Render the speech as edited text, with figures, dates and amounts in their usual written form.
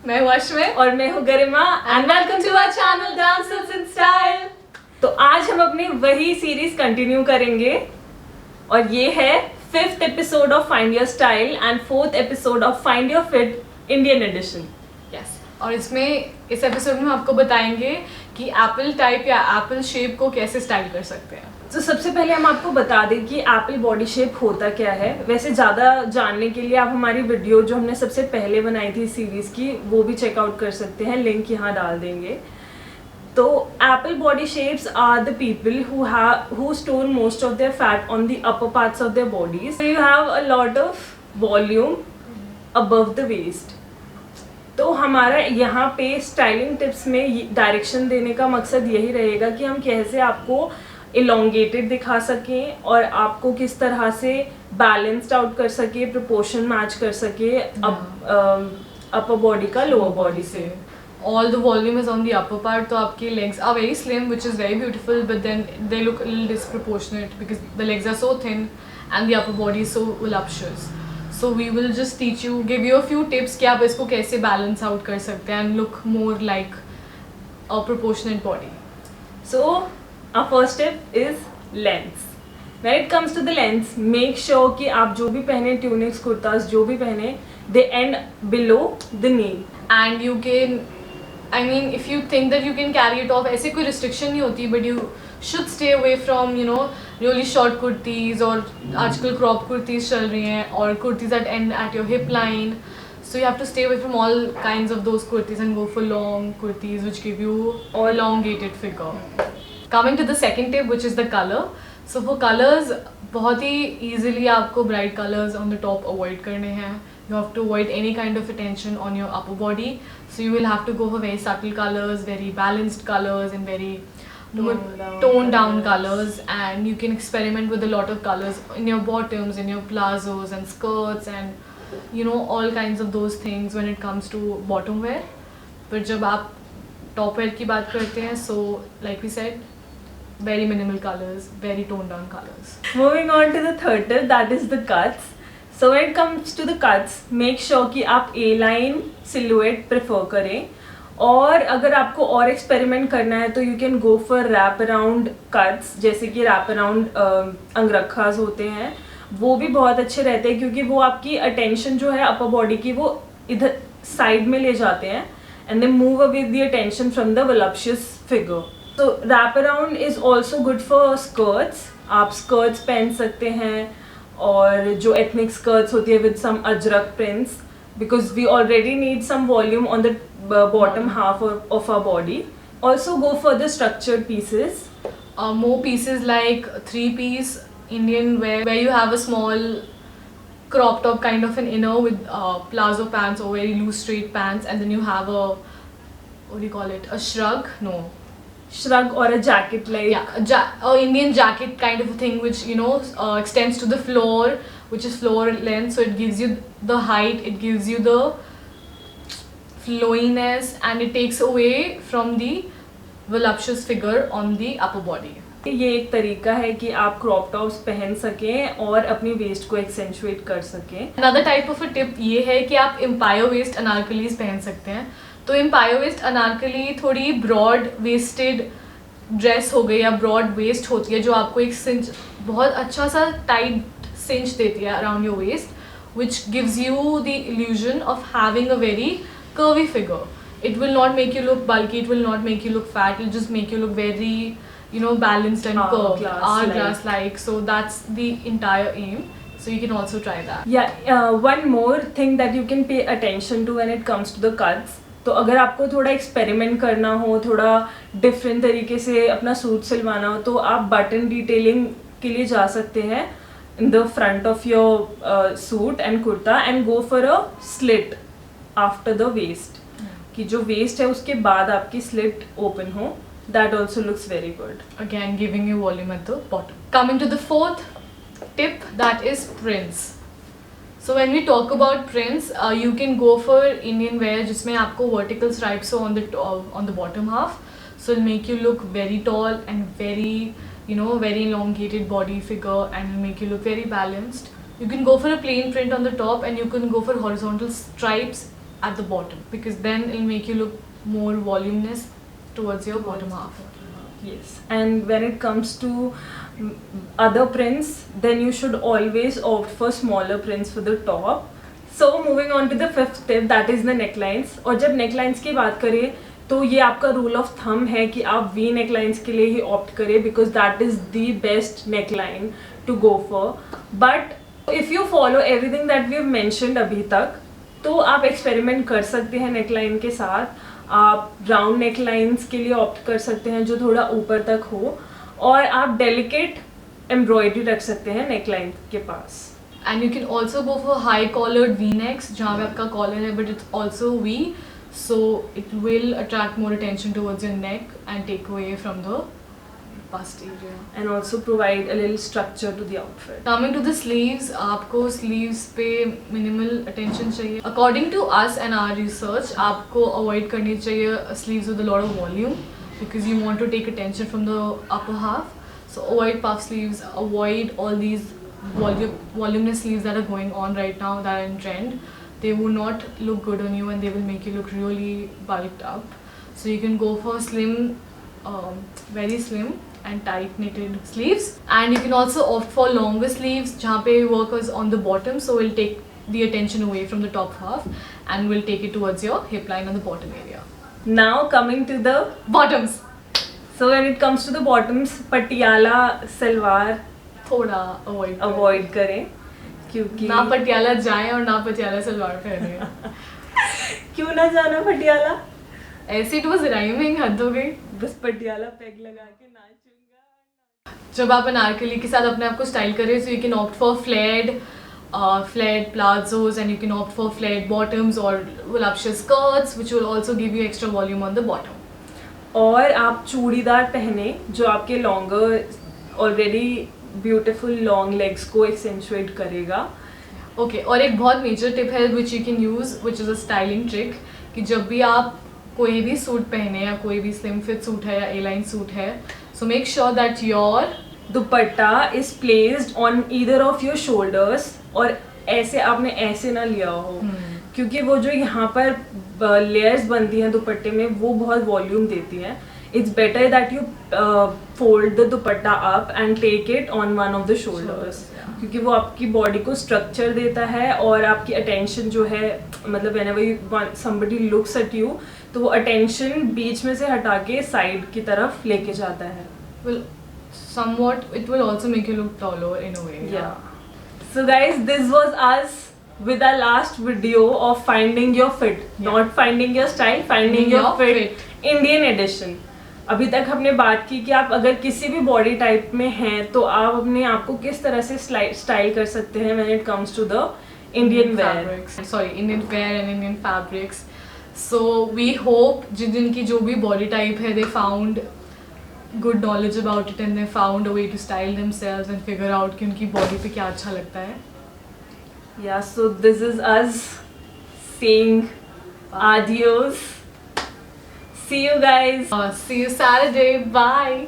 मैं हूँ अश्विन और मैं हूँ Garima and welcome to our channel dancers in style. तो आज हम अपनी वही सीरीज कंटिन्यू करेंगे और ये है 5th episode of find your style and 4th episode of find your fit Indian edition. Yes, और इस एपिसोड में हम आपको बताएंगे कि एप्पल टाइप या एप्पल शेप को कैसे स्टाइल कर सकते हैं। तो सबसे पहले हम आपको बता दें कि एप्पल बॉडी शेप होता क्या है। वैसे ज़्यादा जानने के लिए आप हमारी वीडियो जो हमने सबसे पहले बनाई थी सीरीज़ की वो भी चेकआउट कर सकते हैं, लिंक यहाँ डाल देंगे। तो apple body shapes are the people who store most of their fat on the upper parts of their bodies. So you have a lot of volume above the waist. तो हमारा यहाँ पे स्टाइलिंग टिप्स में direction देने का मकसद यही रहेगा कि हम कैसे आपको इलोंगेटेड दिखा सकें और आपको किस तरह से बैलेंस्ड आउट कर सके, प्रोपोर्शन मैच कर सके अपर बॉडी का लोअर बॉडी से। All the volume is on the upper part, तो आपके legs are very slim, which is very beautiful, but then they look a little disproportionate because the legs are so thin and the upper body is so voluptuous. So we will just give you a few tips कि आप इसको कैसे balance out कर सकते हैं and look more like a proportionate body. So our first tip is length. When it comes to the length, make sure कि आप जो भी पहने tunics, कुर्तास जो भी पहने, they end below the knee. And you can, I mean, if you think that you can carry it off, ऐसे कोई restriction नहीं होती, but you should stay away from, you know, really short kurtis और आजकल crop kurtis चल रही हैं और kurtis that end at your hip line. So you have to stay away from all kinds of those kurtis and go for long kurtis which give you elongated figure. Coming to the second tip, which is the color. So for colors, बहुत ही easily आपको bright colors on the top avoid करने हैं. You have to avoid any kind of attention on your upper body. So you will have to go for very subtle colors, very balanced colors and very toned down colors, and you can experiment with a lot of colors in your bottoms, in your plazos and skirts and you know all kinds of those things when it comes to bottom wear. But जब आप top wear की बात करते हैं, so like we said, very minimal colors, very toned down colors. Moving on to the third tip, that is the cuts. So when it comes to the cuts, make sure कि आप A-line silhouette prefer करें, और अगर आपको और experiment करना है तो you can go for wrap around cuts, जैसे कि रैप अराउंड अंगरखास होते हैं, वो भी बहुत अच्छे रहते हैं क्योंकि वो आपकी अटेंशन जो है अपर बॉडी की वो इधर साइड में ले जाते हैं and they move away the attention from the voluptuous figure. तो wrap around is also good for skirts. आप स्कर्ट्स पहन सकते हैं और जो एथनिक स्कर्ट्स होती है with some ajrak prints, because we already need some volume on the bottom half of our body. Also go for the structured pieces. More pieces like 3-piece Indian wear where you have a small crop top kind of an inner with plazo pants or very loose straight pants, and then you have a, what do you call it, a shrug or a jacket, like a Indian jacket kind of a thing which you know extends to the floor, which is floor length, so it gives you the height, it gives you the flowiness, and it takes away from the voluptuous figure on the upper body. ये एक तरीका है कि आप crop tops पहन सकें और अपनी वेस्ट को एक्सेंचुएट कर सकें. Another type of a tip ये है कि आप एम्पायर वेस्ट अनारकलीज पहन सकते हैं. तो एम्पायर वेस्ट अनारकली थोड़ी ब्रॉड वेस्टेड ड्रेस हो गई या ब्रॉड वेस्ट होती है जो आपको एक सिंच, बहुत अच्छा सा टाइट cinch देती है around your waist, which gives you the illusion of having a very curvy figure. It will not make you look bulky, it will not make you look fat, it will just make you look very, you know, balanced and curved, hourglass like. So that's the entire aim. So you can also try that. Yeah, one more thing that you can pay attention to when it comes to the cuts. तो अगर आपको थोड़ा experiment करना हो, थोड़ा different तरीके से अपना सूट सिलवाना हो, तो आप बटन डिटेलिंग के लिए जा सकते हैं in the front of your suit and kurta and go for a slit after the waist. कि जो waist है उसके बाद आपकी slit open हो, that also looks very good. Again, giving you volume at the bottom. Coming to the fourth tip, that is prints. So when we talk about prints, you can go for Indian wear जिसमें आपको vertical stripes हो on the bottom half, so it'll make you look very tall and very, you know, very elongated body figure, and will make you look very balanced. You can go for a plain print on the top and you can go for horizontal stripes at the bottom, because then it'll make you look more voluminous towards your bottom half. Yes, and when it comes to other prints, then you should always opt for smaller prints for the top. So moving on to the fifth tip, that is the necklines. और जब necklines की बात करें तो ये आपका rule of thumb है कि आप V necklines के लिए ही opt करें, because that is the best neckline to go for. But if you follow everything that we have mentioned अभी तक, तो आप experiment कर सकते हैं neckline के साथ. आप राउंड नेक लाइन्स के लिए ऑप्ट कर सकते हैं जो थोड़ा ऊपर तक हो, और आप डेलिकेट एम्ब्रॉयडरी रख सकते हैं नेक लाइन के पास. And you can also go for high collared V-necks जहाँ पे आपका collar है but it's also V, so it will attract more attention towards your neck and take away from the bust area. And also provide a little structure to the outfit. Coming to the sleeves, आपको sleeves पे minimal attention चाहिए. According to us and our research, आपको avoid करनी चाहिए sleeves with a lot of volume, because you want to take attention from the upper half. So avoid puff sleeves, avoid all these voluminous sleeves that are going on right now, that are in trend. They will not look good on you and they will make you look really bulked up. So you can go for slim, very slim and tight knitted sleeves, and you can also opt for longer sleeves जहाँ पे work is on the bottom, so will take the attention away from the top half and will take it towards your hip line on the bottom area. Now coming to the Bottoms, so when it comes to the bottoms, Patiala salwar थोड़ा avoid करें, क्योंकि ना पटियाला जाए और ना पटियाला सलवार पहने. क्यों ना जाना पटियाला, ऐसे it was rhyming, हद हो गई. बस पटियाला पैग लगा के नाचूंगा. जब आप अनारकली के साथ अपने आप को स्टाइल करें, so you can opt for flared plazzos, and you can opt for flared bottoms or voluptuous skirts, which will also give you extra volume on the bottom. और आप चूड़ीदार पहने जो आपके longer already beautiful long legs को accentuate करेगा. Okay, और एक बहुत मेजर टिप है which you can use, which is a styling trick, कि जब भी आप कोई भी सूट पहने या कोई भी स्लिम फिट सूट है या ए लाइन सूट है, so make sure that your dupatta is placed on either of your shoulders, और ऐसे आपने ऐसे ना लिया हो, क्योंकि वो जो यहाँ पर लेयर्स बनती हैं दुपट्टे में वो बहुत वॉल्यूम देती हैं. It's better that you fold the dupatta up and take it on one of the shoulders, क्योंकि वो आपकी बॉडी को स्ट्रक्चर देता है और आपकी अटेंशन जो है, मतलब whenever somebody looks at you, तो वो अटेंशन बीच में से हटा के साइड की तरफ लेके जाता है. Well, somewhat it will also make you look taller in a way. Yeah. So guys, this was us with our last video of finding your fit, not finding your style, finding your fit, Indian edition. अभी तक हमने बात की कि आप अगर किसी भी बॉडी टाइप में हैं तो आप अपने आप को किस तरह से स्टाइल कर सकते हैं when it comes to the Indian wear. Indian wear and Indian fabrics. So we hope जिनकी जो भी body type है, they found good knowledge about it and they found a way to style themselves and figure out कि उनकी body पे क्या अच्छा लगता है. Yeah, so this is us saying adios. See you guys. See you Saturday. Bye.